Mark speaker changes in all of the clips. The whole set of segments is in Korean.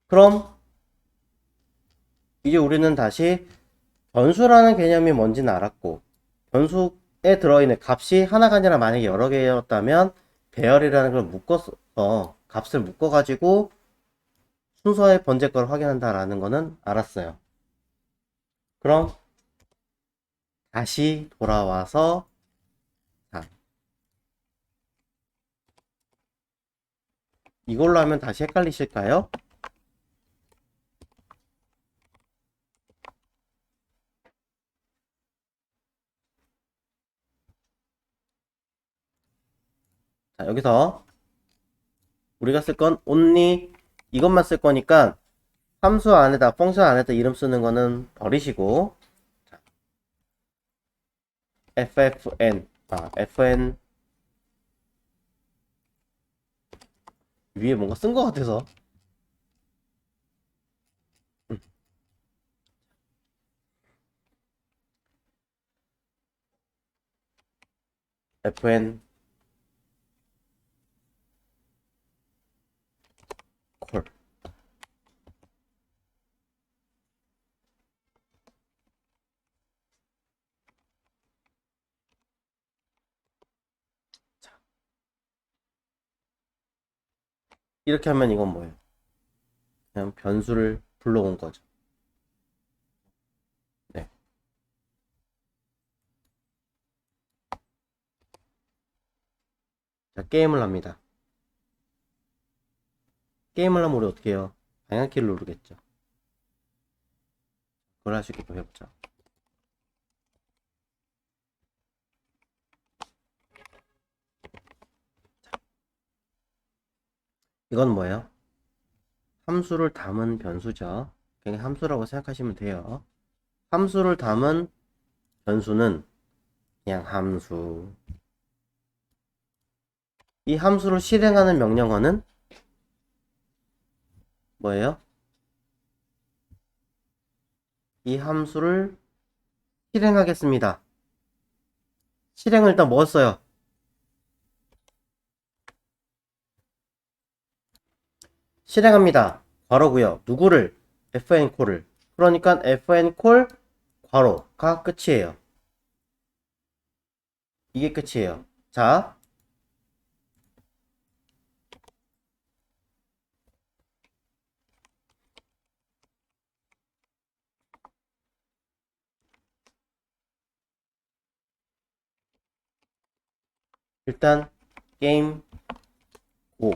Speaker 1: 그럼 이제 우리는 다시 변수라는 개념이 뭔지는 알았고, 변수에 들어있는 값이 하나가 아니라 만약에 여러 개였다면 배열이라는 걸 묶어서 값을 묶어가지고 순서의 번제거를 확인한다라는 거는 알았어요. 그럼 다시 돌아와서, 자, 이걸로 하면 다시 헷갈리실까요? 자, 여기서 우리가 쓸 건 only 이것만 쓸 거니까 함수 안에다, 펑션 안에다 이름 쓰는 거는 버리시고, 자, fn 위에 뭔가 쓴 거 같아서, 음, fn 콜. 이렇게 하면 이건 뭐예요? 그냥 변수를 불러온 거죠. 네. 자, 게임을 합니다. 게임을 하면 우리 어떻게 해요? 방향키를 누르겠죠. 그걸 할 수 있게끔 해보자. 이건 뭐예요? 함수를 담은 변수죠. 그냥 함수라고 생각하시면 돼요. 함수를 담은 변수는 그냥 함수. 이 함수를 실행하는 명령어는 뭐예요? 이 함수를 실행하겠습니다. 실행을 일단 뭐 써요? 실행합니다. 괄호고요. 누구를? fn콜을. 그러니까 fn콜 괄호가 끝이에요. 이게 끝이에요. 자, 일단 게임 고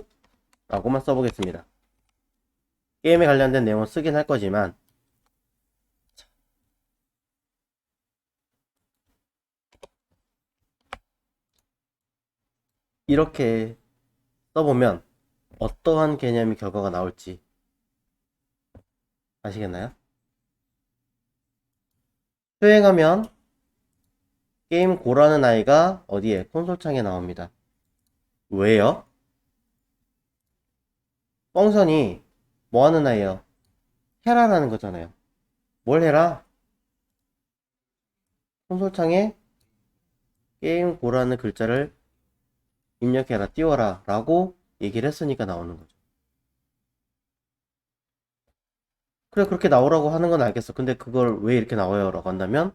Speaker 1: 라고만 써보겠습니다. 게임에 관련된 내용을 쓰긴 할 거지만, 이렇게 써보면 어떠한 개념의 결과가 나올지 아시겠나요? 수행하면 게임 고라는 아이가 어디에? 콘솔창에 나옵니다. 왜요? 펑션이 뭐 하는 아이예요? 해라라는 거잖아요. 뭘 해라? 콘솔창에 게임 고라는 글자를 입력해라, 띄워라 라고 얘기를 했으니까 나오는 거죠. 그래, 그렇게 나오라고 하는 건 알겠어. 근데 그걸 왜 이렇게 나와요? 라고 한다면,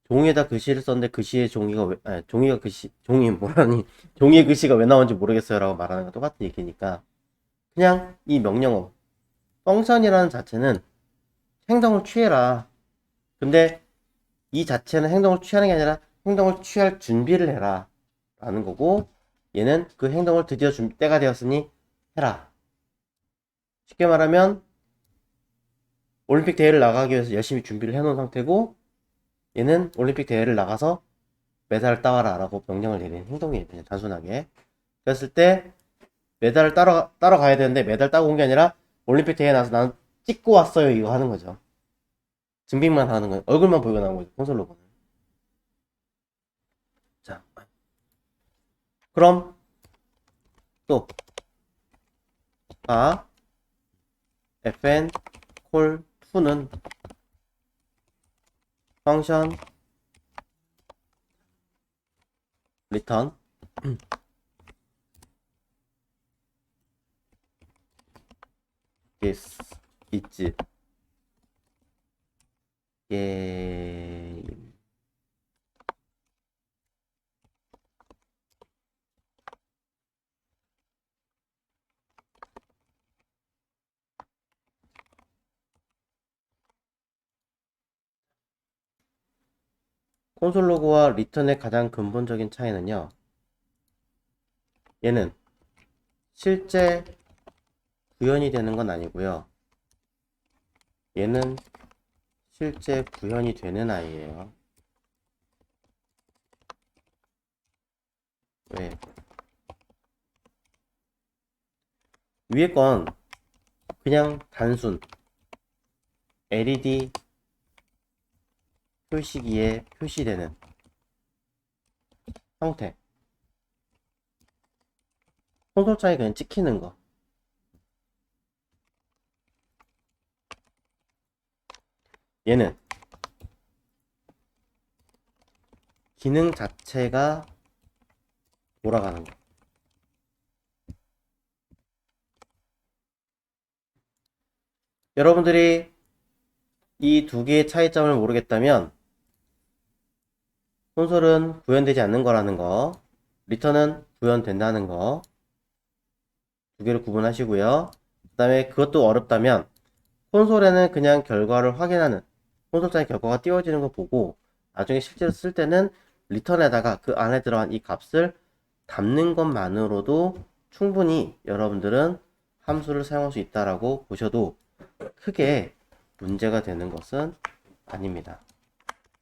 Speaker 1: 종이에다 글씨를 썼는데 글씨의 종이가 왜, 아니, 종이가 글씨, 종이 뭐라니, 종이의 글씨가 왜 나오는지 모르겠어요 라고 말하는 거 똑같은 얘기니까, 그냥 이 명령어, 펑션이라는 자체는 행동을 취해라. 근데 이 자체는 행동을 취하는 게 아니라 행동을 취할 준비를 해라 라는 거고, 얘는 그 행동을 드디어 때가 되었으니 해라. 쉽게 말하면 올림픽 대회를 나가기 위해서 열심히 준비를 해놓은 상태고, 얘는 올림픽 대회를 나가서 메달을 따와라 라고 명령을 내리는 행동이에요. 그냥 단순하게. 그랬을 때 메달을 따러 가야 되는데 메달 따고 온 게 아니라 올림픽 대회에 나서 나는 찍고 왔어요 이거 하는 거죠. 증빙만 하는 거예요. 얼굴만 보이고 나온 거죠. 콘솔로고는. 자, 그럼 또 fn 콜 2는 펑션 return 있지. 게임. 콘솔 로그와 리턴의 가장 근본적인 차이는요. 얘는 실제 구현이 되는 건 아니고요. 얘는 실제 구현이 되는 아이예요. 왜? 위에 건 그냥 단순 LED 표시기에 표시되는 형태. 콘솔창에 그냥 찍히는 거. 얘는 기능 자체가 돌아가는 거. 여러분들이 이 두 개의 차이점을 모르겠다면 콘솔은 구현되지 않는 거라는 거, 리턴은 구현된다는 거, 두 개를 구분하시고요. 그 다음에 그것도 어렵다면 콘솔에는 그냥 결과를 확인하는, 콘솔장에 결과가 띄워지는 거 보고 나중에 실제로 쓸 때는 리턴에다가 그 안에 들어간 이 값을 담는 것만으로도 충분히 여러분들은 함수를 사용할 수 있다라고 보셔도 크게 문제가 되는 것은 아닙니다.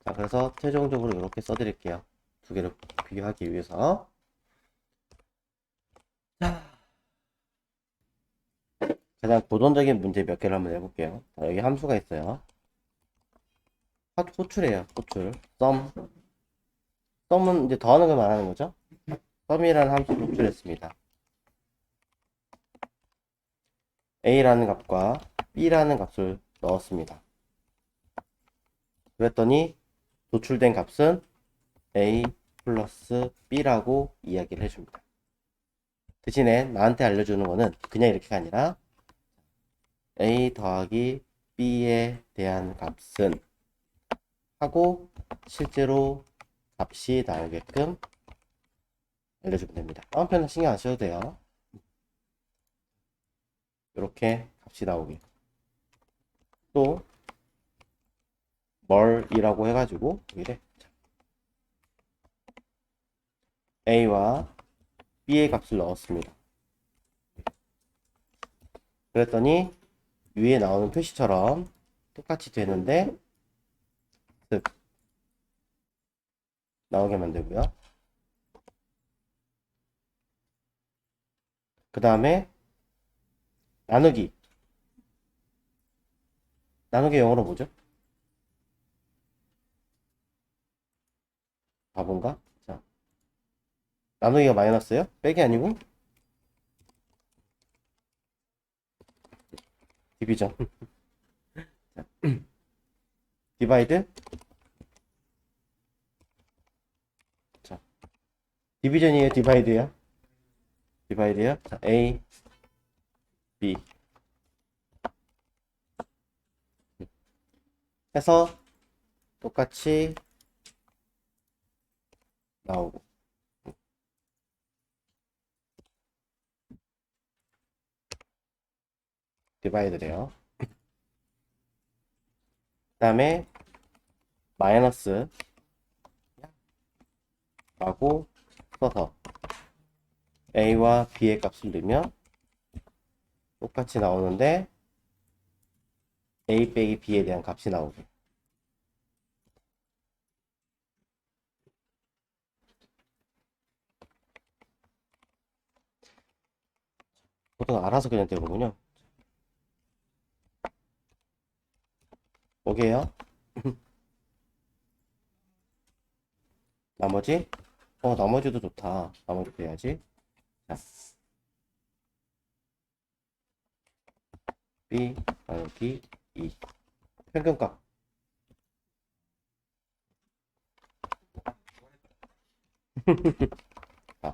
Speaker 1: 자, 그래서 최종적으로 이렇게 써드릴게요. 두 개를 비교하기 위해서. 자, 가장 고전적인 문제 몇 개를 한번 해볼게요. 자, 여기 함수가 있어요. 호출이에요. 호출. 썸은 이제 더하는 걸 말하는 거죠. 썸이라는 함수를 호출했습니다. a라는 값과 b라는 값을 넣었습니다. 그랬더니 도출된 값은 a 플러스 b라고 이야기를 해줍니다. 대신에 나한테 알려주는 거는 그냥 이렇게가 아니라 a 더하기 b에 대한 값은 하고 실제로 값이 나오게끔 알려주면 됩니다. 다음 편은 신경 안 쓰셔도 돼요. 이렇게 값이 나오게. 또 멀이라고 해가지고 이래 a와 b의 값을 넣었습니다. 그랬더니 위에 나오는 표시처럼 똑같이 되는데 즉 나오게 만들고요. 그 다음에 나누기. 나누기 영어로 뭐죠? 바본가? 자, 나누기가 마이너스요? 빼기 아니고 디비전. 자, 디바이드. 자, 디비전이에요, 디바이드요? 디바이드요? 자, A, B 해서 똑같이 나오고. 디바이드래요. 그 다음에 마이너스 라고 써서 a와 b의 값을 넣으면 똑같이 나오는데 a 빼기 b에 대한 값이 나오게. 보통 알아서 그냥 되는군요. 오게요. 나머지 나머지도 좋다. 나머지도 해야지. 자, b 나누기 2 평균값. 아,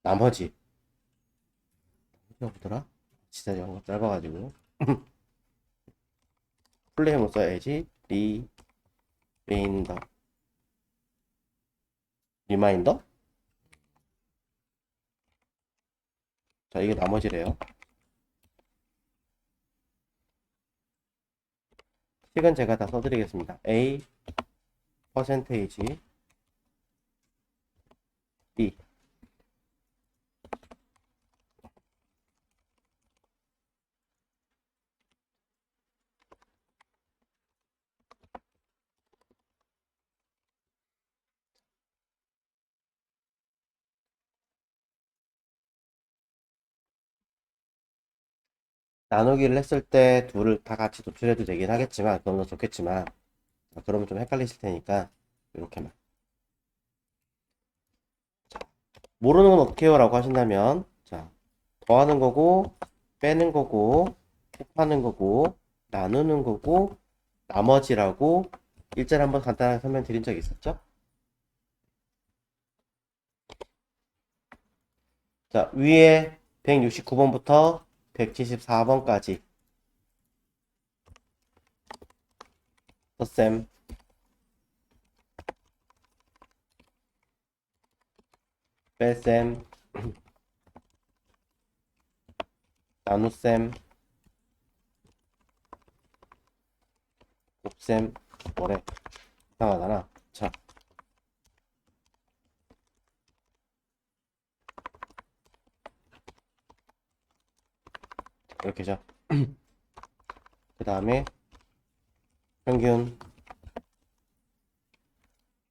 Speaker 1: 나머지 어떻게 보더라? 진짜 영어 짧아가지고. 플레임을 써야지. 리마인더. 리마인더? 자, 이게 나머지래요. 식은 제가 다 써드리겠습니다. A 퍼센테이지 B. 나누기를 했을 때 둘을 다 같이 도출해도 되긴 하겠지만 그건 더 좋겠지만, 자, 그러면 좀 헷갈리실 테니까 이렇게만. 자, 모르는 건 어떻게 해요? 라고 하신다면, 자, 더하는 거고 빼는 거고 곱하는 거고 나누는 거고 나머지라고 일자리 한번 간단하게 설명드린 적 있었죠? 자, 위에 169번부터 174번까지 덧셈, 뺄셈, 나눗셈, 곱셈. 뭐래? 이상하잖아. 자, 이렇게죠. 그 다음에 평균,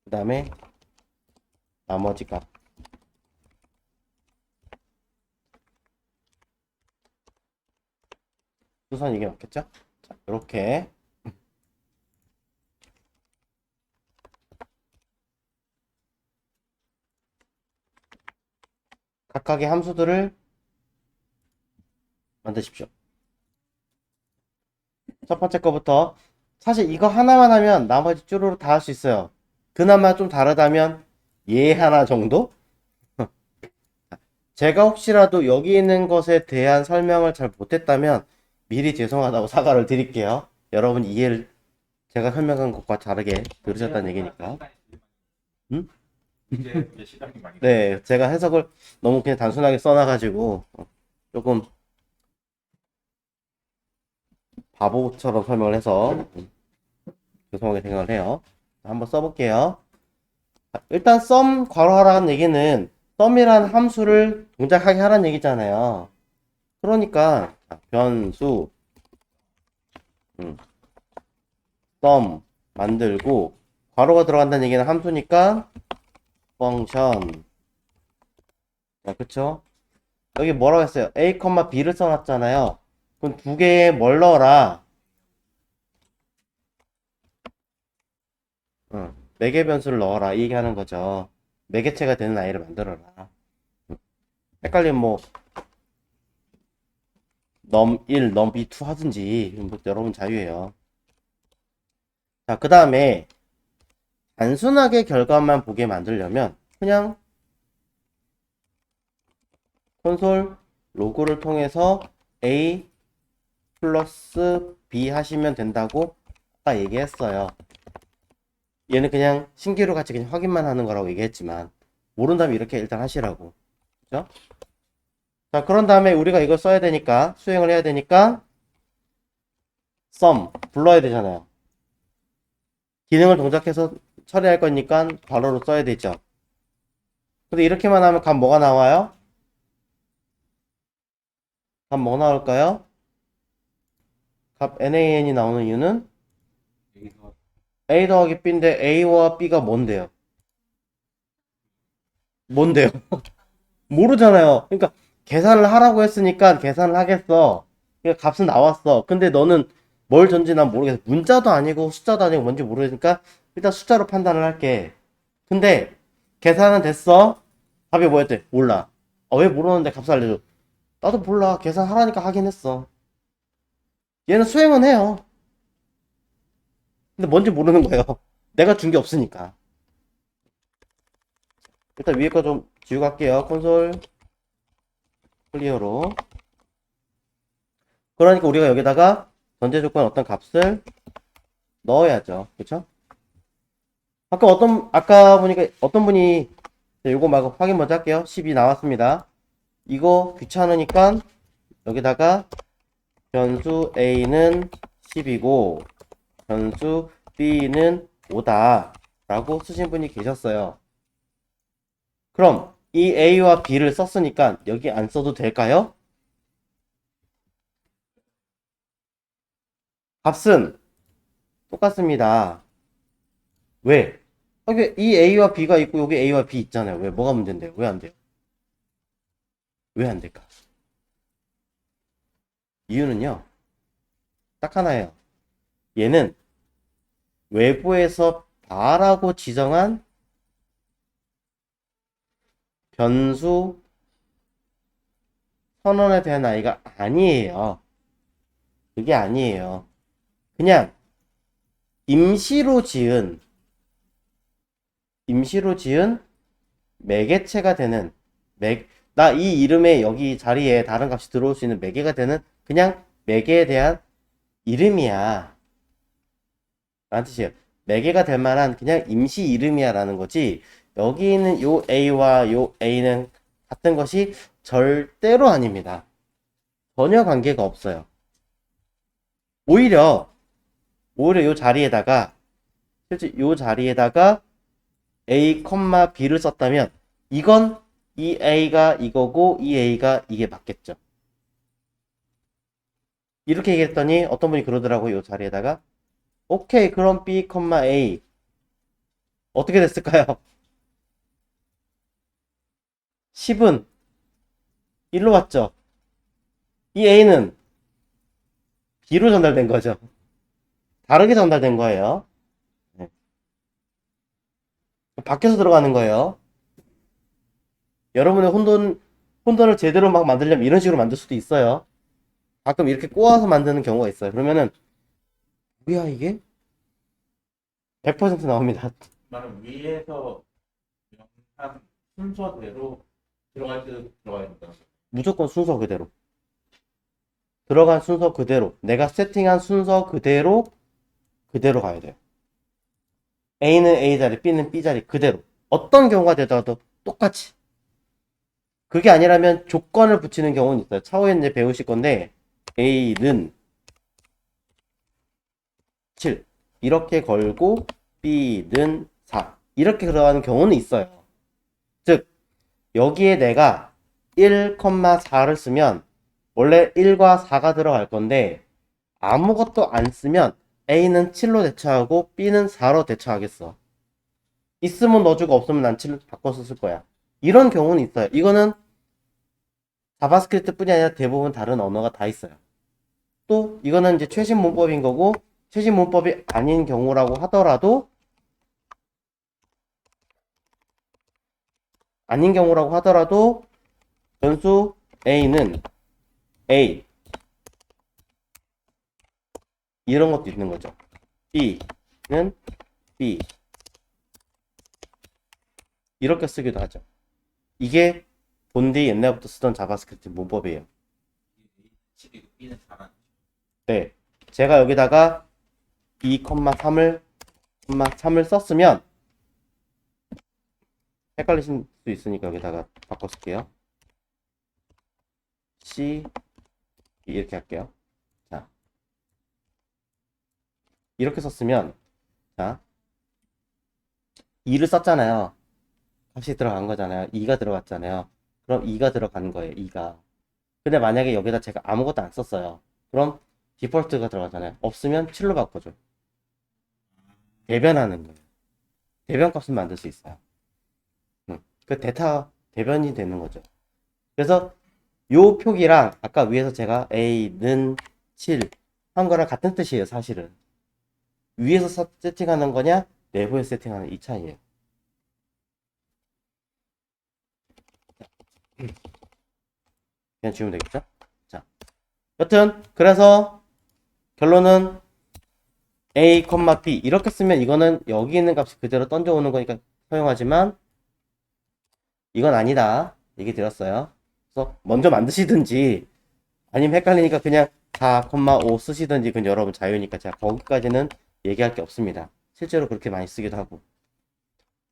Speaker 1: 그 다음에 나머지 값. 우선 이게 맞겠죠? 자, 이렇게 각각의 함수들을 만드십시오. 첫 번째 거부터. 사실 이거 하나만 하면 나머지 쭈루루 다 할 수 있어요. 그나마 좀 다르다면 얘 하나 정도? 제가 혹시라도 여기 있는 것에 대한 설명을 잘 못했다면 미리 죄송하다고 사과를 드릴게요. 여러분 이해를 제가 설명한 것과 다르게 들으셨다는 얘기니까. 음? 네, 제가 해석을 너무 그냥 단순하게 써놔가지고 조금 바보처럼 설명을 해서 죄송하게 생각을 해요. 한번 써볼게요. 일단 썸 괄호하라는 얘기는 썸이라는 함수를 동작하게 하라는 얘기잖아요. 그러니까 변수 썸 만들고 괄호가 들어간다는 얘기는 함수니까 펑션. 자, 그쵸? 여기 뭐라고 했어요? a, b를 써놨잖아요. 그럼 두 개에 뭘 넣어라? 매개 변수를 넣어라 이 얘기하는 거죠. 매개체가 되는 아이를 만들어라. 헷갈리면 뭐 num1, num2 하든지 뭐 여러분 자유예요. 자, 그 다음에 단순하게 결과만 보게 만들려면 그냥 콘솔 로그를 통해서 a 플러스 b 하시면 된다고 아까 얘기했어요. 얘는 그냥 신기루 같이 그냥 확인만 하는 거라고 얘기했지만 모른다면 이렇게 일단 하시라고. 그죠? 자, 그런 다음에 우리가 이걸 써야 되니까 수행을 해야 되니까 sum 불러야 되잖아요. 기능을 동작해서 처리할 거니까 괄호로 써야 되죠. 근데 이렇게만 하면 값 뭐가 나와요? 값 뭐 나올까요? 값 nan이 나오는 이유는 a 더하기 b인데 a와 b가 뭔데요? 뭔데요? 모르잖아요. 그러니까 계산을 하라고 했으니까 계산을 하겠어. 그러니까 값은 나왔어. 근데 너는 뭘 전지 난 모르겠어. 문자도 아니고 숫자도 아니고 뭔지 모르니까 일단 숫자로 판단을 할게. 근데 계산은 됐어? 답이 뭐였대? 몰라. 왜 모르는데 값을 알려줘? 나도 몰라. 계산하라니까 하긴 했어. 얘는 수행은 해요. 근데 뭔지 모르는 거예요. 내가 준 게 없으니까. 일단 위에 거 좀 지우고 갈게요. 콘솔 클리어로. 그러니까 우리가 여기다가 전제 조건 어떤 값을 넣어야죠. 그쵸? 아까 보니까 어떤 분이, 요거 막 확인 먼저 할게요. 12 나왔습니다. 이거 귀찮으니까 여기다가 변수 A는 10이고 변수 B는 5다 라고 쓰신 분이 계셨어요. 그럼 이 A와 B를 썼으니까 여기 안 써도 될까요? 값은 똑같습니다. 왜? 이게 이 A와 B가 있고 여기 A와 B 있잖아요. 왜? 뭐가 문제인데요? 왜 안 돼요? 왜 안 될까? 이유는요. 딱 하나예요. 얘는 외부에서 바라고 지정한 변수 선언에 대한 아이가 아니에요. 그게 아니에요. 그냥 임시로 지은 매개체가 되는 나 이 이름에 여기 자리에 다른 값이 들어올 수 있는 매개가 되는 그냥 매개에 대한 이름이야 라는 뜻이에요. 매개가 될 만한 그냥 임시 이름이야 라는 거지, 여기 있는 요 A와 요 A는 같은 것이 절대로 아닙니다. 전혀 관계가 없어요. 오히려 요 자리에다가 실제 요 자리에다가 A, B를 썼다면 이건 이 A가 이거고 이 A가 이게 맞겠죠. 이렇게 얘기했더니 어떤 분이 그러더라고요. 요 자리에다가 오케이 그럼 B, A 어떻게 됐을까요? 10은 1로 왔죠. 이 A는 B로 전달된 거죠. 다르게 전달된 거예요. 네. 밖에서 들어가는 거예요. 여러분의 혼돈을 제대로 막 만들려면 이런 식으로 만들 수도 있어요. 가끔 이렇게 꼬아서 만드는 경우가 있어요. 그러면은 뭐야 이게? 100% 나옵니다.
Speaker 2: 말은 위에서 명한 순서대로 들어갈 때도 들어가야 된다.
Speaker 1: 무조건 순서 그대로. 들어간 순서 그대로. 내가 세팅한 순서 그대로 가야 돼요. A는 A 자리, B는 B 자리 그대로. 어떤 경우가 되더라도 똑같이. 그게 아니라면 조건을 붙이는 경우는 있어요. 차후에 이제 배우실 건데 A는 7 이렇게 걸고 B는 4 이렇게 들어가는 경우는 있어요. 즉 여기에 내가 1,4를 쓰면 원래 1과 4가 들어갈 건데 아무것도 안 쓰면 A는 7로 대처하고 B는 4로 대처하겠어. 있으면 넣어주고 없으면 난 7로 바꿔서 쓸 거야. 이런 경우는 있어요. 이거는 자바스크립트 뿐이 아니라 대부분 다른 언어가 다 있어요. 또 이거는 이제 최신 문법인 거고, 최신 문법이 아닌 경우라고 하더라도 변수 A는 A 이런 것도 있는 거죠. B는 B 이렇게 쓰기도 하죠. 이게 본디 옛날부터 쓰던 자바스크립트 문법이에요.
Speaker 2: B는 잘안
Speaker 1: 네, 제가 여기다가 2,3을 썼으면 헷갈리실 수 있으니까 여기다가 바꿔 쓸게요. C 이렇게 할게요. 자, 이렇게 썼으면 자 2를 썼잖아요. 값이 들어간 거잖아요. 2가 들어갔잖아요. 그럼 2가 들어간 거예요. 2가. 근데 만약에 여기다 제가 아무것도 안 썼어요. 그럼 디폴트가 들어가잖아요. 없으면 7로 바꿔줘. 대변하는 거예요. 대변 값을 만들 수 있어요. 그 대변이 되는 거죠. 그래서 요 표기랑 아까 위에서 제가 A는 7 한 거랑 같은 뜻이에요. 사실은. 위에서 세팅하는 거냐 내부에서 세팅하는 이 차이예요. 그냥 지우면 되겠죠? 자, 여튼 그래서 결론은 A, B 이렇게 쓰면 이거는 여기 있는 값이 그대로 던져오는 거니까 사용하지만 이건 아니다 얘기 드렸어요. 그래서 먼저 만드시든지 아니면 헷갈리니까 그냥 4,5 쓰시든지 그건 여러분 자유니까 제가 거기까지는 얘기할 게 없습니다. 실제로 그렇게 많이 쓰기도 하고.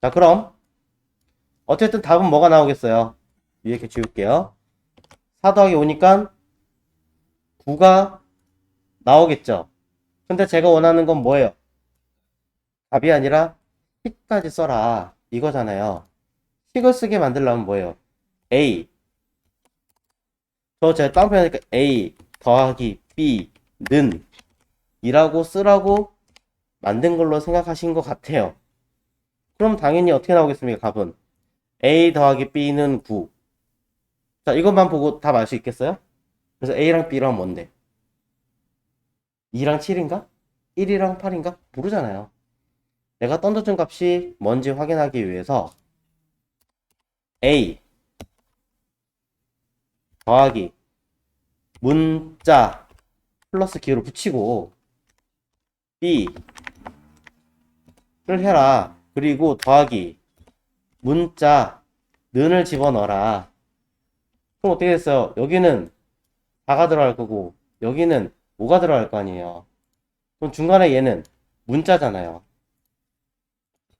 Speaker 1: 자, 그럼 어쨌든 답은 뭐가 나오겠어요? 위에 이렇게 지울게요. 4 더하기 5니까 9가 나오겠죠. 근데 제가 원하는 건 뭐예요? 답이 아니라 식까지 써라 이거잖아요. 식을 쓰게 만들려면 뭐예요? A 제가 다운 표현하니까 A 더하기 B는 이라고 쓰라고 만든 걸로 생각하신 것 같아요. 그럼 당연히 어떻게 나오겠습니까? 답은 A 더하기 B는 9. 자, 이것만 보고 답 알 수 있겠어요? 그래서 A랑 B랑 뭔데? 2랑 7인가? 1이랑 8인가? 모르잖아요. 내가 던져준 값이 뭔지 확인하기 위해서 A 더하기 문자 플러스 기호를 붙이고 B를 해라. 그리고 더하기 문자 는을 집어넣어라. 그럼 어떻게 됐어요? 여기는 4가 들어갈 거고 여기는 5가 들어갈 거 아니에요. 그럼 중간에 얘는 문자잖아요.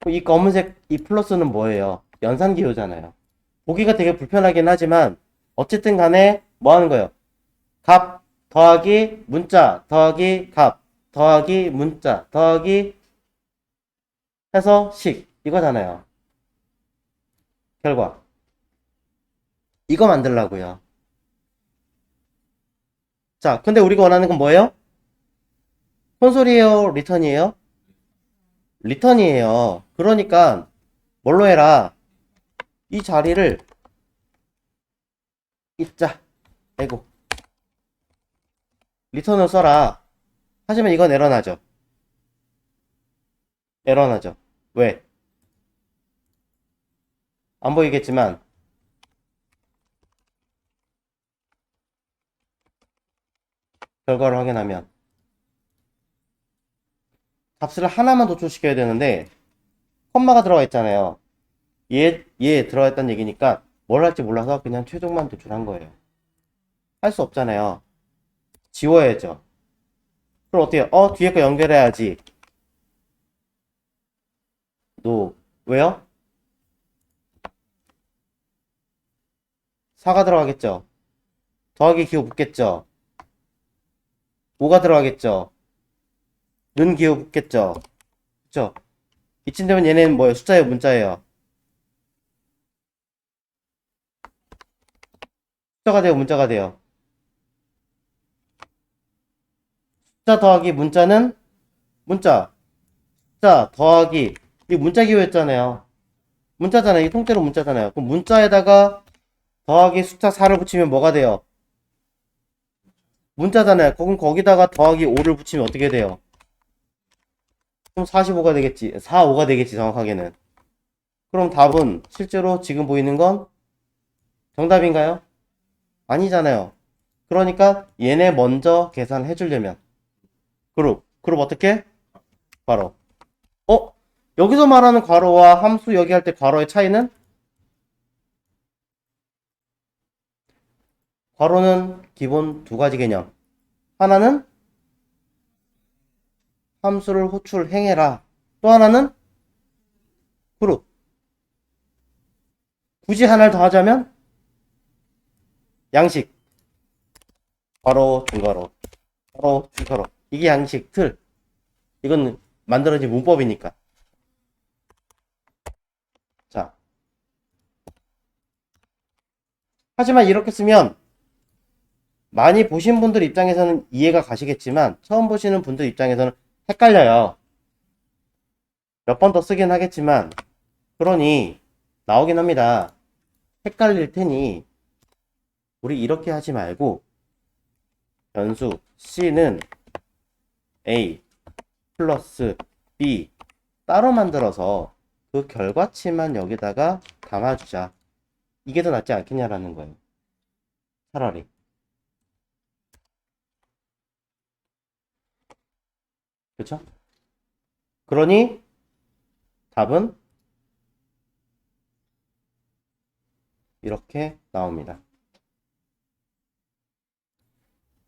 Speaker 1: 그럼 이 검은색 이 플러스는 뭐예요? 연산기호잖아요. 보기가 되게 불편하긴 하지만 어쨌든 간에 뭐 하는 거예요? 값 더하기 문자 더하기 값 더하기 문자 더하기 해서 식 이거잖아요. 결과 이거 만들라고요. 자, 근데 우리가 원하는 건 뭐예요? 콘솔이에요? 리턴이에요? 리턴이에요. 그러니까 뭘로 해라? 이 자리를 잊자. 아이고. 리턴을 써라. 하지만 이건 에러나죠. 에러나죠. 왜? 안 보이겠지만 결과를 확인하면 값을 하나만 도출시켜야 되는데 콤마가 들어가 있잖아요. 얘 들어가 있다는 얘기니까 뭘 할지 몰라서 그냥 최종만 도출한 거예요. 할 수 없잖아요. 지워야죠. 그럼 어떻게 해요? 뒤에 거 연결해야지. 노. 왜요? 4가 들어가겠죠. 더하기 기호 붙겠죠. 5가 들어가겠죠. 는 기호 붙겠죠. 그쵸? 이쯤 되면 얘는 뭐예요? 숫자예요? 문자예요? 숫자가 돼요? 문자가 돼요? 숫자 더하기 문자는 문자. 숫자 더하기 이 문자 기호였잖아요. 문자잖아요. 이 통째로 문자잖아요. 그럼 문자에다가 더하기 숫자 4를 붙이면 뭐가 돼요? 문자잖아요. 그럼 거기다가 더하기 5를 붙이면 어떻게 돼요? 그럼 45가 되겠지. 4, 5가 되겠지, 정확하게는. 그럼 답은 실제로 지금 보이는 건 정답인가요? 아니잖아요. 그러니까 얘네 먼저 계산해 주려면 그룹 어떻게? 괄호. 어? 여기서 말하는 괄호와 함수 여기 할 때 괄호의 차이는? 괄호는 기본 두 가지 개념. 하나는 함수를 호출행해라. 또 하나는 그룹. 굳이 하나를 더 하자면 양식. 괄호, 중괄호. 괄호, 중괄호. 이게 양식, 틀. 이건 만들어진 문법이니까. 자. 하지만 이렇게 쓰면 많이 보신 분들 입장에서는 이해가 가시겠지만 처음 보시는 분들 입장에서는 헷갈려요. 몇 번 더 쓰긴 하겠지만 그러니 나오긴 합니다. 헷갈릴 테니 우리 이렇게 하지 말고 변수 C는 A 플러스 B 따로 만들어서 그 결과치만 여기다가 담아주자. 이게 더 낫지 않겠냐라는 거예요. 차라리. 그렇죠? 그러니 답은 이렇게 나옵니다.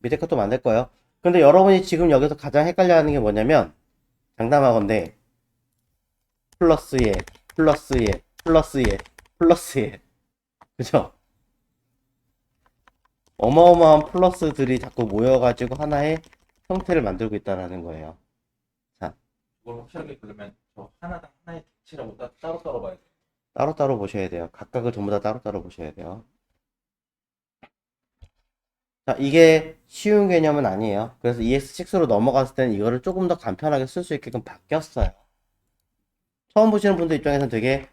Speaker 1: 밑에 것도 만들 거예요. 근데 여러분이 지금 여기서 가장 헷갈려 하는 게 뭐냐면, 장담하건대, 플러스에, 플러스에, 플러스에, 플러스에. 그죠? 어마어마한 플러스들이 자꾸 모여가지고 하나의 형태를 만들고 있다는 거예요. 자,
Speaker 2: 그걸 확실하게 그러면 저 하나당 하나의 객체라고 따로따로 봐야 돼.
Speaker 1: 따로따로 보셔야 돼요. 각각을 전부 다 따로따로 보셔야 돼요. 자, 이게 쉬운 개념은 아니에요. 그래서 ES6로 넘어갔을 때는 이거를 조금 더 간편하게 쓸 수 있게끔 바뀌었어요. 처음 보시는 분들 입장에서는 되게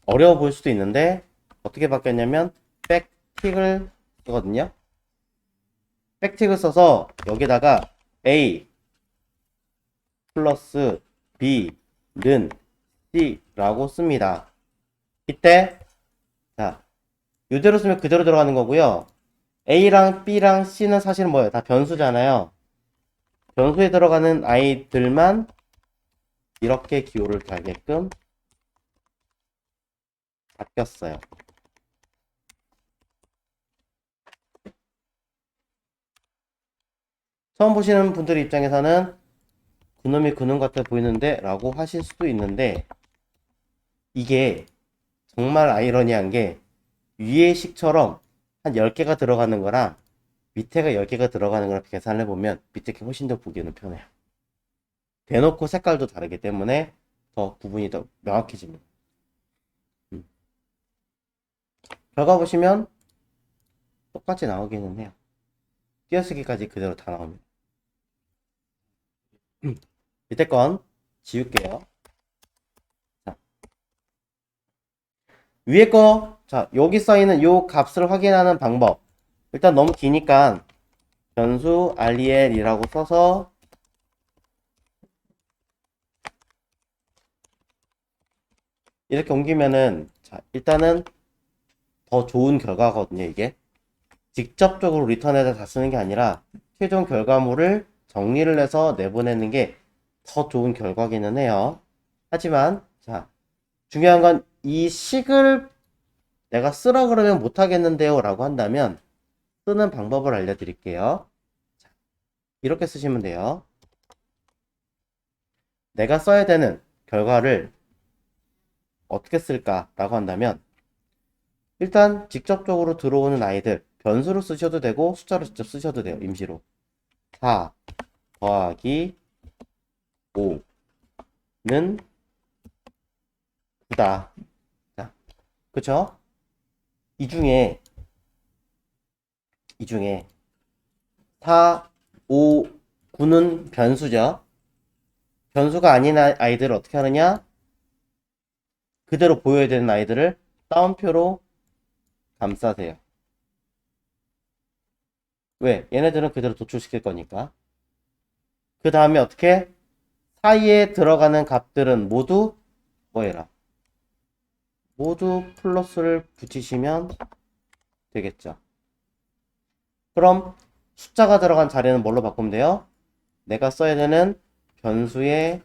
Speaker 1: 어려워 보일 수도 있는데, 어떻게 바뀌었냐면, 백틱을 쓰거든요. 백틱을 써서 여기다가 A 플러스 B는 C라고 씁니다. 이때, 자, 이대로 쓰면 그대로 들어가는 거고요. A랑 B랑 C는 사실 뭐예요? 다 변수잖아요. 변수에 들어가는 아이들만 이렇게 기호를 달게끔 바뀌었어요. 처음 보시는 분들 입장에서는 그놈이 그놈 같아 보이는데 라고 하실 수도 있는데, 이게 정말 아이러니한 게 위의 식처럼 한 10개가 들어가는 거랑 밑에가 10개가 들어가는 거랑 계산을 해보면 밑에 게 훨씬 더 보기에는 편해요. 대놓고 색깔도 다르기 때문에 더 구분이 더 명확해집니다. 결과 보시면 똑같이 나오기는 해요. 띄어쓰기까지 그대로 다 나옵니다. 밑에 건 지울게요. 자, 위에 거, 자, 여기 써있는 요 값을 확인하는 방법. 일단 너무 기니까 변수 REL이라고 써서 이렇게 옮기면은, 자, 일단은 더 좋은 결과거든요, 이게. 직접적으로 리턴에다 다 쓰는 게 아니라 최종 결과물을 정리를 해서 내보내는 게 더 좋은 결과기는 해요. 하지만, 자, 중요한 건 이 식을 내가 쓰라 그러면 못하겠는데요 라고 한다면 쓰는 방법을 알려드릴게요. 자, 이렇게 쓰시면 돼요. 내가 써야 되는 결과를 어떻게 쓸까 라고 한다면, 일단 직접적으로 들어오는 아이들 변수로 쓰셔도 되고 숫자로 직접 쓰셔도 돼요. 임시로 4 더하기 5는 9다. 자, 그쵸? 이 중에 4, 5, 9는 변수죠. 변수가 아닌 아이들을 어떻게 하느냐? 그대로 보여야 되는 아이들을 따옴표로 감싸세요. 왜? 얘네들은 그대로 도출시킬 거니까. 그 다음에 어떻게? 사이에 들어가는 값들은 모두 뭐해라? 모두 플러스를 붙이시면 되겠죠. 그럼 숫자가 들어간 자리는 뭘로 바꾸면 돼요? 내가 써야 되는 변수의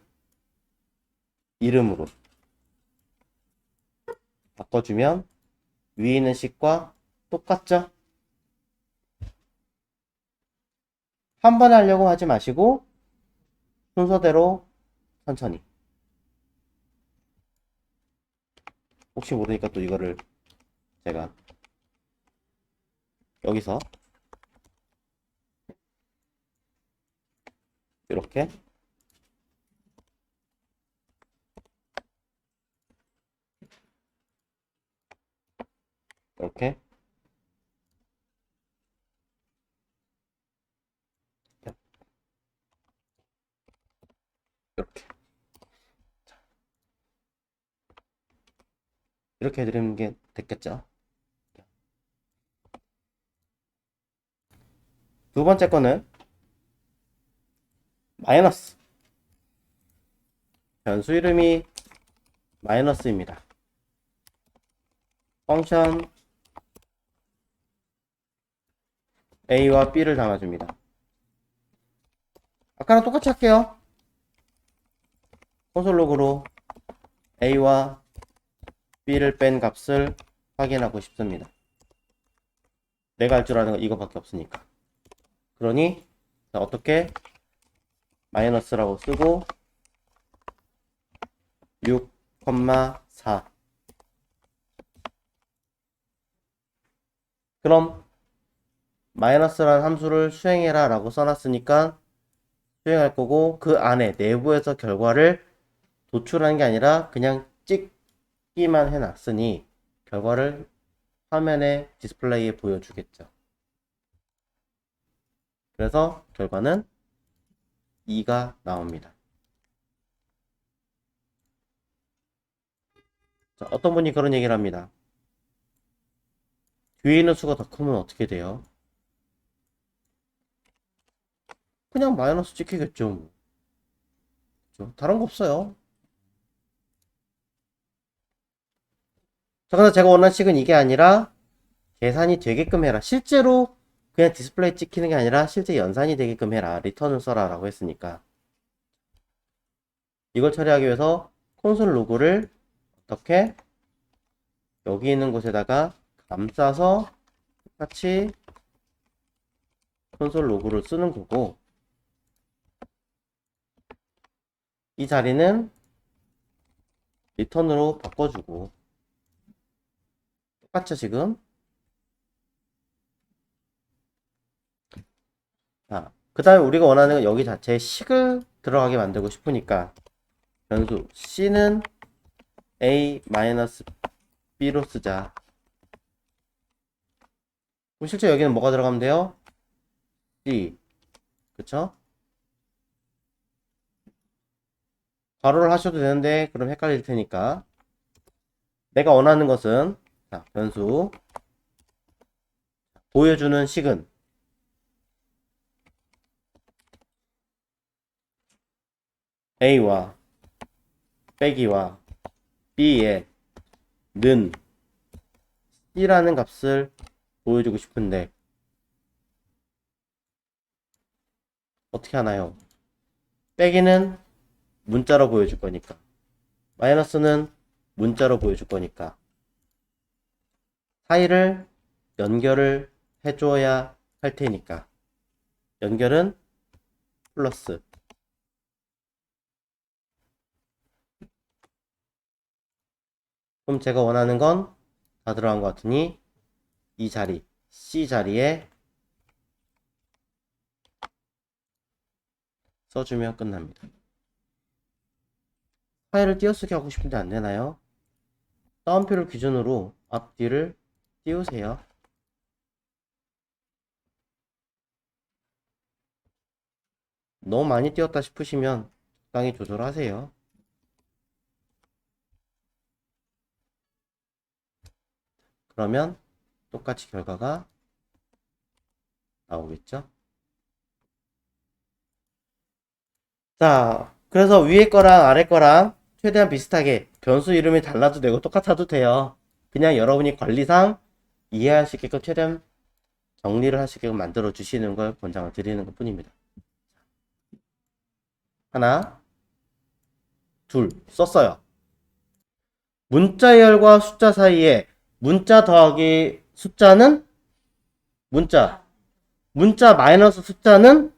Speaker 1: 이름으로 바꿔주면 위에 있는 식과 똑같죠? 한 번에 하려고 하지 마시고 순서대로 천천히. 혹시 모르니까 또 이거를 제가 여기서 이렇게 이렇게 이렇게 이렇게 해드리는 게 됐겠죠. 두 번째 거는 마이너스. 변수 이름이 마이너스입니다. 펑션 A와 B를 담아줍니다. 아까랑 똑같이 할게요. 콘솔 로그로 A와 B를 뺀 값을 확인하고 싶습니다. 내가 할 줄 아는 건 이거밖에 없으니까. 그러니 자, 어떻게 마이너스라고 쓰고 6,4 그럼 마이너스라는 함수를 수행해라 라고 써놨으니까 수행할 거고 그 안에 내부에서 결과를 도출하는 게 아니라 그냥 찍기만 해놨으니 결과를 화면에 디스플레이에 보여주겠죠. 그래서 결과는 2가 나옵니다. 자, 어떤 분이 그런 얘기를 합니다. 뒤에 있는 수가 더 크면 어떻게 돼요? 그냥 마이너스 찍히겠죠. 뭐. 그죠? 다른 거 없어요. 자, 그래서 제가 원하는 식은 이게 아니라 계산이 되게끔 해라. 실제로 그냥 디스플레이 찍히는 게 아니라 실제 연산이 되게끔 해라. 리턴을 써라 라고 했으니까 이걸 처리하기 위해서 콘솔 로그를 어떻게 여기 있는 곳에다가 감싸서 똑같이 콘솔 로그를 쓰는 거고 이 자리는 리턴으로 바꿔주고 똑같죠 지금. 자, 그 다음에 우리가 원하는 건 여기 자체에 식을 들어가게 만들고 싶으니까 변수 c는 a-b로 쓰자. 그럼 실제 여기는 뭐가 들어가면 돼요? c 그쵸? 괄호를 하셔도 되는데 그럼 헷갈릴 테니까 내가 원하는 것은 자, 변수 보여주는 식은 a와 빼기와 b의 는 c라는 값을 보여주고 싶은데 어떻게 하나요? 빼기는 문자로 보여줄 거니까 마이너스는 문자로 보여줄 거니까 사이를 연결을 해줘야 할 테니까 연결은 플러스 그럼 제가 원하는 건 다 들어간 것 같으니 이 자리 C 자리에 써주면 끝납니다. 파일을 띄어쓰기 하고 싶은데 안되나요? 따옴표를 기준으로 앞뒤를 띄우세요. 너무 많이 띄웠다 싶으시면 적당히 조절하세요. 그러면 똑같이 결과가 나오겠죠? 자, 그래서 위에 거랑 아래 거랑 최대한 비슷하게 변수 이름이 달라도 되고 똑같아도 돼요. 그냥 여러분이 관리상 이해할 수 있게끔 최대한 정리를 할 수 있게끔 만들어 주시는 걸 권장을 드리는 것 뿐입니다. 하나, 둘, 썼어요. 문자열과 숫자 사이에 문자 더하기 숫자는 문자 마이너스 숫자는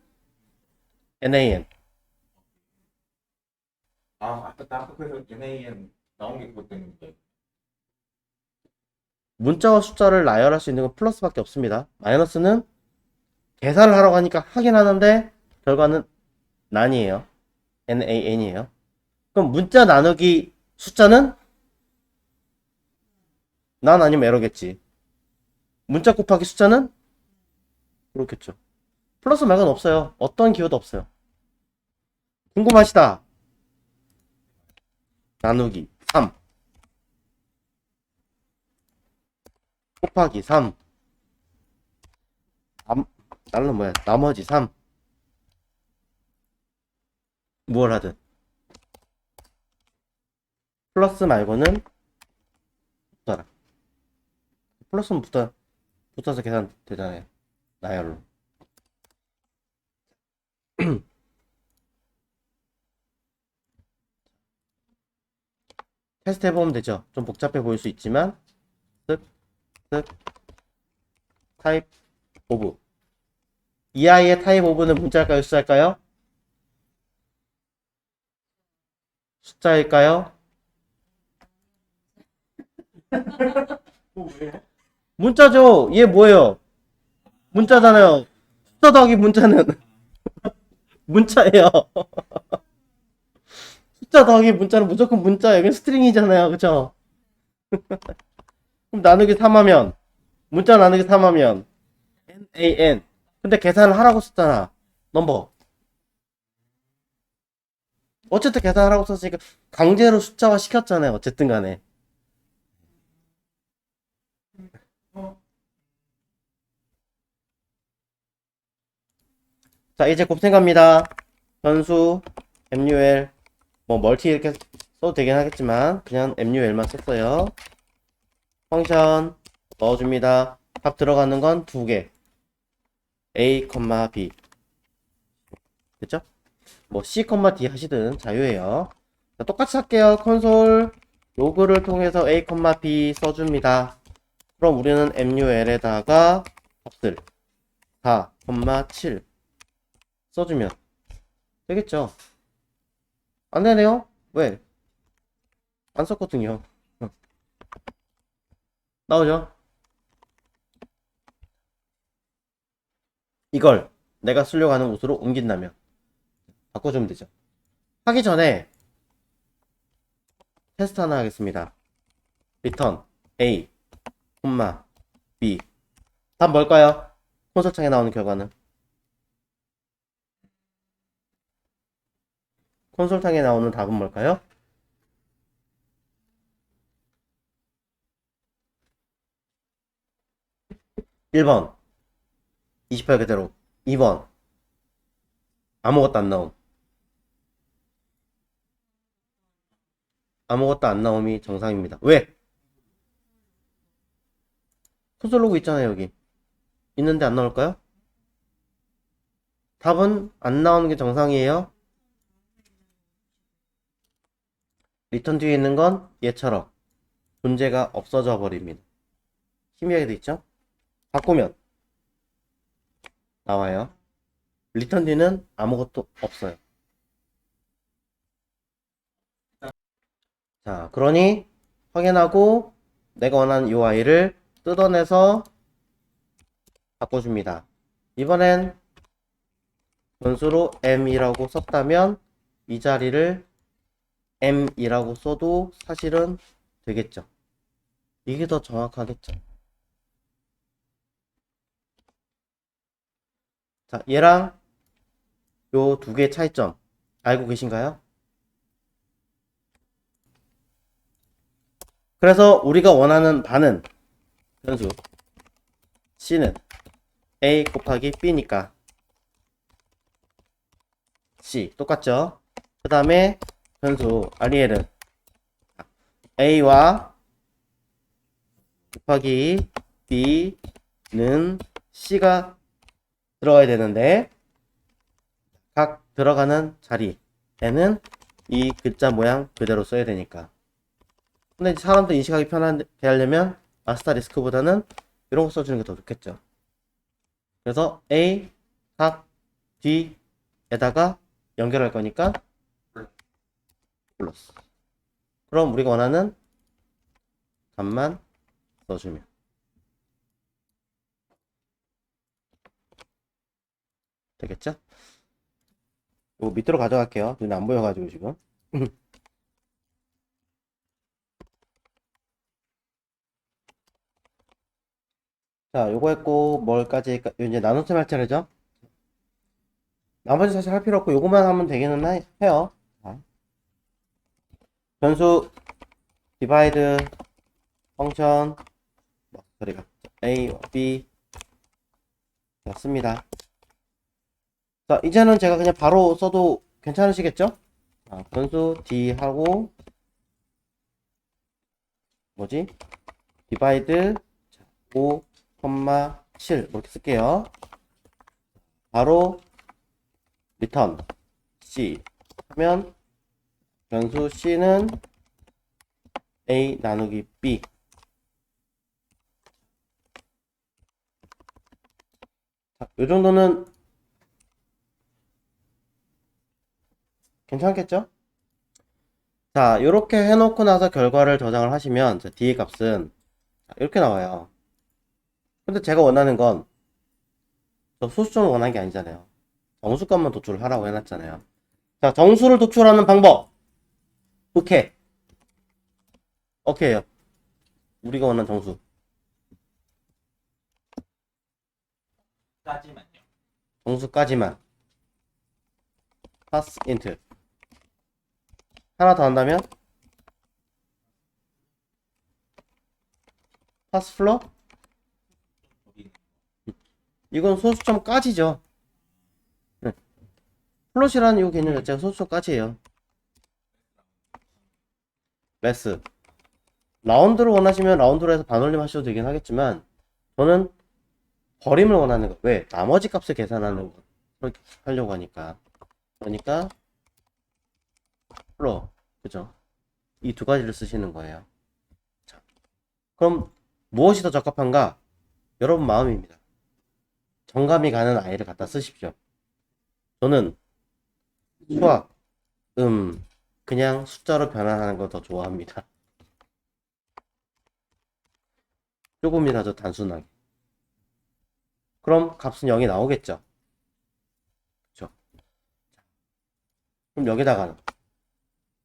Speaker 1: NaN.
Speaker 2: 아까 그래서 NAM 나온 게 그것 때문인데.
Speaker 1: 문자와 숫자를 나열할 수 있는 건 플러스밖에 없습니다. 마이너스는 계산을 하라고 하니까 하긴 하는데 결과는 난이에요. NaN이에요. 그럼 문자 나누기 숫자는 난 아니면 에러겠지. 문자 곱하기 숫자는 그렇겠죠. 플러스 말고는 없어요. 어떤 기호도 없어요. 궁금하시다. 나누기 3 곱하기 3 나는 뭐야? 나머지 3 무얼 하든 플러스 말고는 붙어라. 플러스는 붙어서 계산 되잖아요. 나열로. 테스트 해보면 되죠. 좀 복잡해 보일 수 있지만 쓱 타입 오브 이 아이의 타입 오브는 문자일까요? 숫자일까요? 숫자일까요?
Speaker 2: 왜?
Speaker 1: 문자죠. 얘 뭐예요? 문자잖아요. 숫자 더하기 문자는 문자예요. 숫자 더하기 문자는 무조건 문자예요. 이건 스트링이잖아요. 그쵸? 그럼 나누기 3하면 문자 나누기 3하면 NaN. 근데 계산을 하라고 썼잖아. 넘버. 어쨌든 계산하라고 썼으니까 강제로 숫자화 시켰잖아요. 어쨌든 간에.
Speaker 2: 어?
Speaker 1: 자, 이제 곱셈 갑니다. 변수, MUL, 뭐 멀티 이렇게 써도 되긴 하겠지만 그냥 MUL만 썼어요. 펑션 넣어줍니다. 답 들어가는 건 두 개. A, B. 됐죠? 뭐 C, D 하시든 자유예요. 자, 똑같이 할게요. 콘솔 로그를 통해서 A, B 써줍니다. 그럼 우리는 MUL에다가 값을 4, 7 써주면 되겠죠? 안 되네요? 왜? 안 썼거든요. 나오죠? 이걸 내가 쓰려고 하는 곳으로 옮긴다면 바꿔주면 되죠. 하기 전에 테스트 하나 하겠습니다. return A, B. 답 뭘까요? 콘솔창에 나오는 결과는? 콘솔창에 나오는 답은 뭘까요? 1번 28 그대로. 2번 아무것도 안 나옴. 아무것도 안 나옴이 정상입니다. 왜? 콘솔 로그 있잖아요. 여기 있는데 안 나올까요? 답은 안 나오는 게 정상이에요. 리턴 뒤에 있는 건 얘처럼 존재가 없어져 버립니다. 희미하게 돼 있죠? 바꾸면 나와요. 리턴 뒤는 아무것도 없어요. 자, 그러니 확인하고 내가 원하는 UI를 뜯어내서 바꿔줍니다. 이번엔 변수로 M이라고 썼다면 이 자리를 M이라고 써도 사실은 되겠죠. 이게 더 정확하겠죠. 자, 얘랑 요 두 개의 차이점 알고 계신가요? 그래서 우리가 원하는 반은 변수 C는 A 곱하기 B니까 C 똑같죠? 그 다음에 변수 REL은 A와 곱하기 B는 C가 들어가야 되는데 각 들어가는 자리에는 이 글자 모양 그대로 써야 되니까. 근데 사람들 인식하기 편하게 하려면 아스타리스크보다는 이런 거 써주는 게 더 좋겠죠. 그래서 A 각 D에다가 연결할 거니까 플러스. 그럼 우리가 원하는 값만 넣어주면 되겠죠? 이거 밑으로 가져갈게요. 눈에 안 보여가지고 지금. 자, 요거 했고 뭘까지 이제 나눗셈 할 차례죠? 나머지 사실 할 필요 없고 요거만 하면 되기는 해요. 자, 변수 divide 펑션 소리가 A, B 였습니다. 자, 이제는 제가 그냥 바로 써도 괜찮으시겠죠? 자, 변수 D 하고 뭐지? divide 5, 7 이렇게 쓸게요. 바로 return C 하면 변수 C는 A 나누기 B. 자, 요 정도는 괜찮겠죠? 자, 이렇게 해놓고 나서 결과를 저장을 하시면 자, 뒤에 값은 이렇게 나와요. 근데 제가 원하는 건 저 소수점을 원하는 게 아니잖아요. 정수값만 도출을 하라고 해놨잖아요. 자, 정수를 도출하는 방법. 오케이. 오케이요. 우리가 원하는 정수.
Speaker 2: 까지만요.
Speaker 1: 정수까지만. pass int. 하나 더 한다면 pass floor.
Speaker 2: 거기
Speaker 1: 이건 소수점까지죠. 네. 플롯이라는 이 개념 자체가 소수점까지예요. 매스. 라운드를 원하시면 라운드로 해서 반올림 하셔도 되긴 하겠지만 저는 버림을 원하는 거. 왜? 나머지 값을 계산하는 거 하려고 하니까. 그러니까 플로 그죠? 이 두 가지를 쓰시는 거예요. 자, 그럼 무엇이 더 적합한가? 여러분 마음입니다. 정감이 가는 아이를 갖다 쓰십시오. 저는 수학, 그냥 숫자로 변환하는 거 더 좋아합니다. 조금이라도 단순하게. 그럼 값은 0이 나오겠죠? 그쵸? 그럼 여기다가는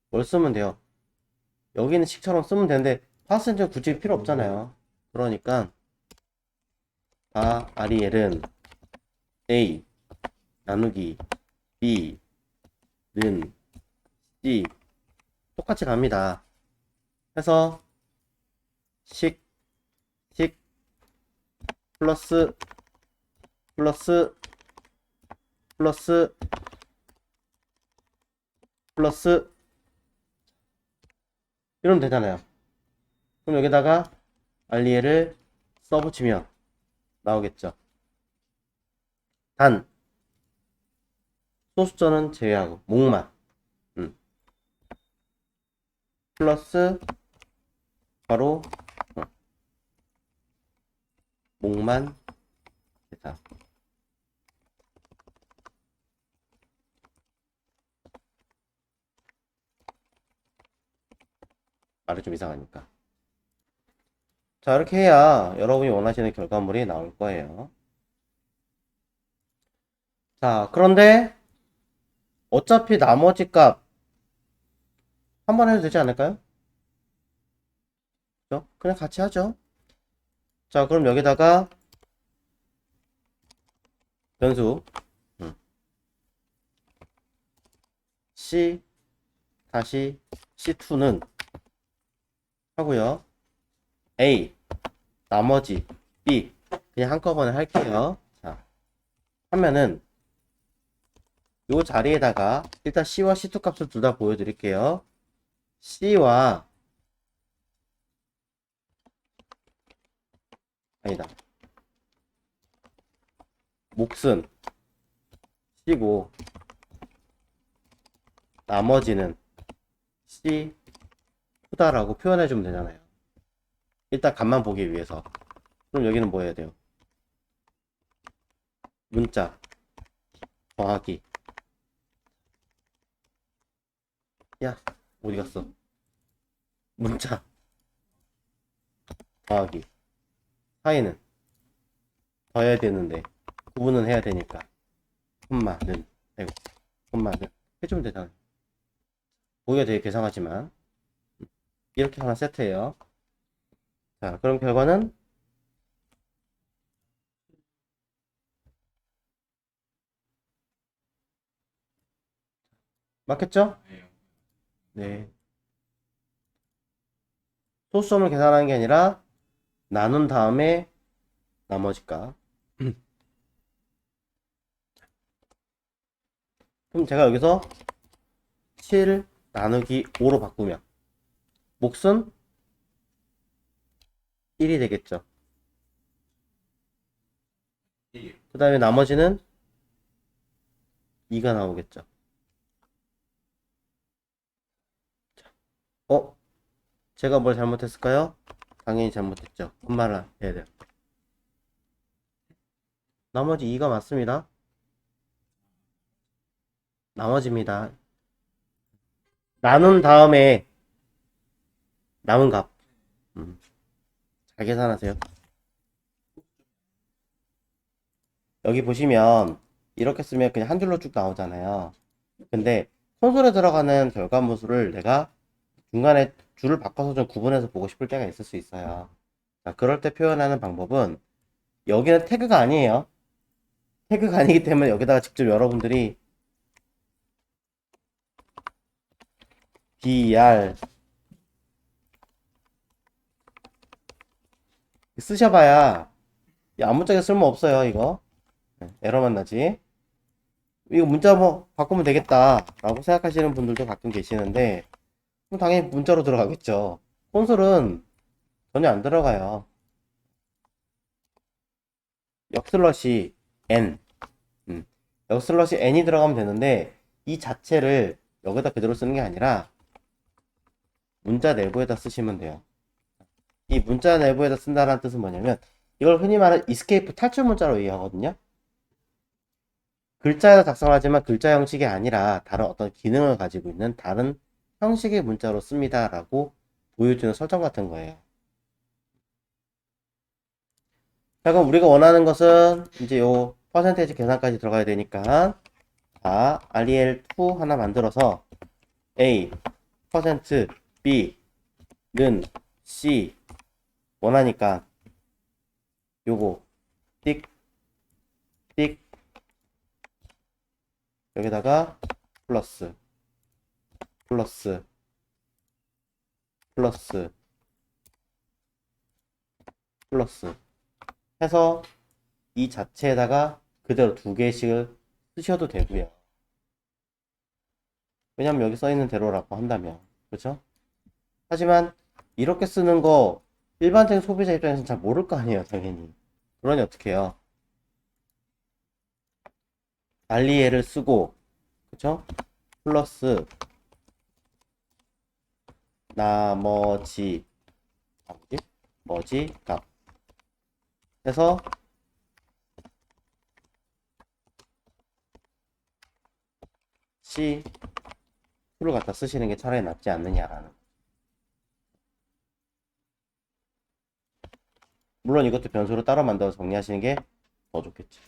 Speaker 1: 뭘 쓰면 돼요? 여기는 식처럼 쓰면 되는데 파스는 굳이 필요 없잖아요. 그러니까 REL은 A 나누기 B는 C 똑같이 갑니다. 해서 식 플러스 플러스 플러스 플러스 이러면 되잖아요. 그럼 여기다가 알리에를 써붙이면 나오겠죠. 단 소수점은 제외하고 목만 플러스 바로 목만 계산. 말이 좀 이상하니까. 자, 이렇게 해야 여러분이 원하시는 결과물이 나올 거예요. 자, 그런데 어차피 나머지 값 한 번 해도 되지 않을까요? 그죠? 그냥 같이 하죠. 자, 그럼 여기다가 변수 C 다시 C2는 하고요. A 나머지 B 그냥 한꺼번에 할게요. 자, 하면은 요 자리에다가 일단 C와 C2 값을 둘 다 보여드릴게요. C와 아니다. 몫은 C고 나머지는 C2다라고 표현해주면 되잖아요. 일단 값만 보기 위해서. 그럼 여기는 뭐 해야 돼요? 문자 더하기. 야, 어디 갔어? 문자 더하기. 사이는 더해야 되는데 구분은 해야 되니까 콤마는 아이고 콤마는 해주면 되잖아요. 보기가 되게 괴상하지만 이렇게 하나 세트해요. 자, 그럼 결과는 맞겠죠? 네. 소수점을 계산하는 게 아니라 나눈 다음에 나머지 값. 그럼 제가 여기서 7 나누기 5로 바꾸면 몫은 1이 되겠죠. 그 다음에 나머지는 2가 나오겠죠. 제가 뭘 잘못했을까요? 당연히 잘못했죠. 콤마를 해야 돼요. 나머지 2가 맞습니다. 나머지입니다. 나눈 다음에 남은 값. 음, 잘 계산하세요. 여기 보시면 이렇게 쓰면 그냥 한 줄로 쭉 나오잖아요. 근데 콘솔에 들어가는 결과물을 내가 중간에 줄을 바꿔서 좀 구분해서 보고 싶을 때가 있을 수 있어요. 자, 그럴 때 표현하는 방법은 여기는 태그가 아니에요. 태그가 아니기 때문에 여기다가 직접 여러분들이 BR 쓰셔봐야 아무짝에 쓸모 없어요. 이거 에러만 나지. 이거 문자 뭐 바꾸면 되겠다 라고 생각하시는 분들도 가끔 계시는데 그럼 당연히 문자로 들어가겠죠. 콘솔은 전혀 안 들어가요. 역슬러시 n 역슬러시 n이 들어가면 되는데 이 자체를 여기다 그대로 쓰는 게 아니라 문자 내부에다 쓰시면 돼요. 이 문자 내부에다 쓴다는 뜻은 뭐냐면 이걸 흔히 말하는 이스케이프 탈출 문자로 이해하거든요. 글자에다 작성하지만 글자 형식이 아니라 다른 어떤 기능을 가지고 있는 다른 형식의 문자로 씁니다 라고 보여주는 설정 같은 거예요. 자, 그럼 우리가 원하는 것은 이제 요 퍼센테이지 계산까지 들어가야 되니까 자, REL2 하나 만들어서 A 퍼센트 B는 C 원하니까 요거 띡 띡 여기다가 플러스 플러스 플러스 플러스 해서 이 자체에다가 그대로 두 개씩을 쓰셔도 되고요. 왜냐면 여기 써 있는 대로라고 한다면 그렇죠? 하지만 이렇게 쓰는 거 일반적인 소비자 입장에서는 잘 모를 거 아니에요, 당연히. 그러니 어떻게 해요? 알리에를 쓰고 그쵸? 플러스 나머지 뭐지? 뭐지? 값 해서 C2를 갖다 쓰시는 게 차라리 낫지 않느냐라는. 물론 이것도 변수로 따로 만들어서 정리하시는 게 더 좋겠지.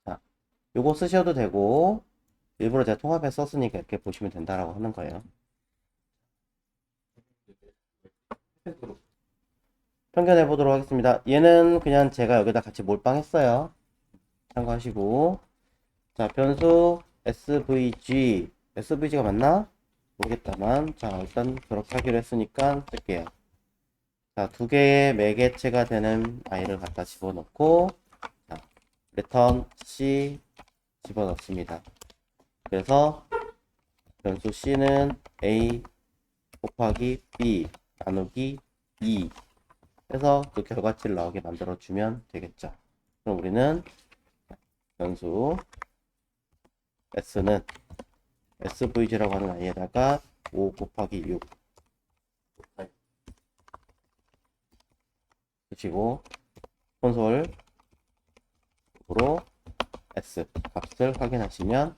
Speaker 1: 자, 요거 쓰셔도 되고 일부러 제가 통합해 썼으니까 이렇게 보시면 된다라고 하는 거예요. 평균해 보도록 하겠습니다. 얘는 그냥 제가 여기다 같이 몰빵했어요. 참고하시고 자, 변수 SVG가 맞나? 모르겠다만 자, 일단 그렇게 하기로 했으니까 쓸게요. 자, 두 개의 매개체가 되는 i를 갖다 집어넣고 자, return C 집어넣습니다. 그래서 변수 C는 A 곱하기 B 나누기 2 해서 그 결과치를 나오게 만들어주면 되겠죠. 그럼 우리는 변수 S는 SVG라고 하는 i에다가 5 곱하기 6 붙이고 콘솔으로 S 값을 확인하시면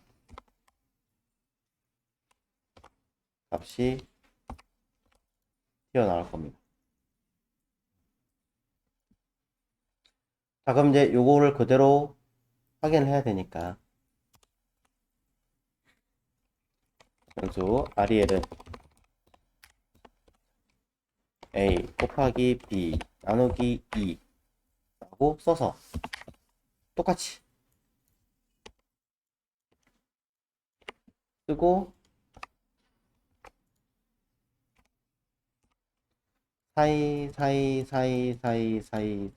Speaker 1: 값이 튀어나올 겁니다. 자, 그럼 이제 요거를 그대로 확인을 해야 되니까 변수 REL은 A 곱하기 B 나누기 2 라고 써서 똑같이 쓰고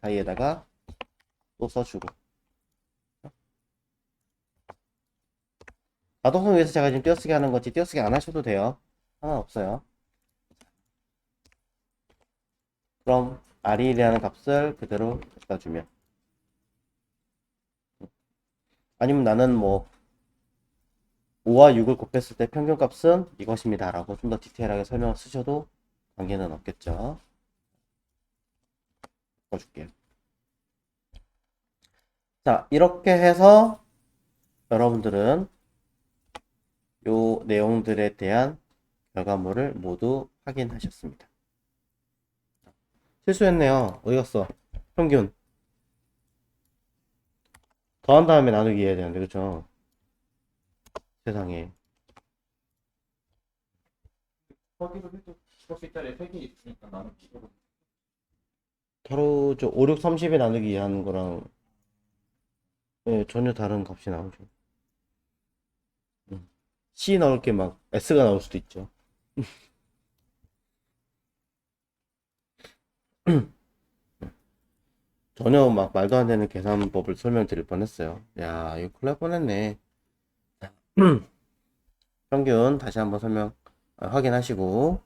Speaker 1: 사이에다가 또 써주고 가독성 위해서 제가 지금 띄어쓰기 하는 거지 띄어쓰기 안 하셔도 돼요. 상관없어요. 그럼 REL이라는 값을 그대로 갖다 주면 아니면 나는 뭐 5와 6을 곱했을 때 평균값은 이것입니다 라고 좀 더 디테일하게 설명을 쓰셔도 관계는 없겠죠. 바꿔줄게요. 자, 이렇게 해서 여러분들은 요 내용들에 대한 결과물을 모두 확인하셨습니다. 실수했네요. 어디 갔어? 평균. 더한 다음에 나누기 해야 되는데, 그쵸? 세상에.
Speaker 2: 거기로 해도 10개짜리 3개 있으니까 나는 기록을
Speaker 1: 바로 저 5, 6, 30에 나누기 하는 거랑 예, 전혀 다른 값이 나오죠. C 나올 게 막 S가 나올 수도 있죠. 전혀 막 말도 안 되는 계산법을 설명드릴 뻔했어요. 야, 이거 큰일 날 뻔했네. 평균 다시 한번 설명 확인하시고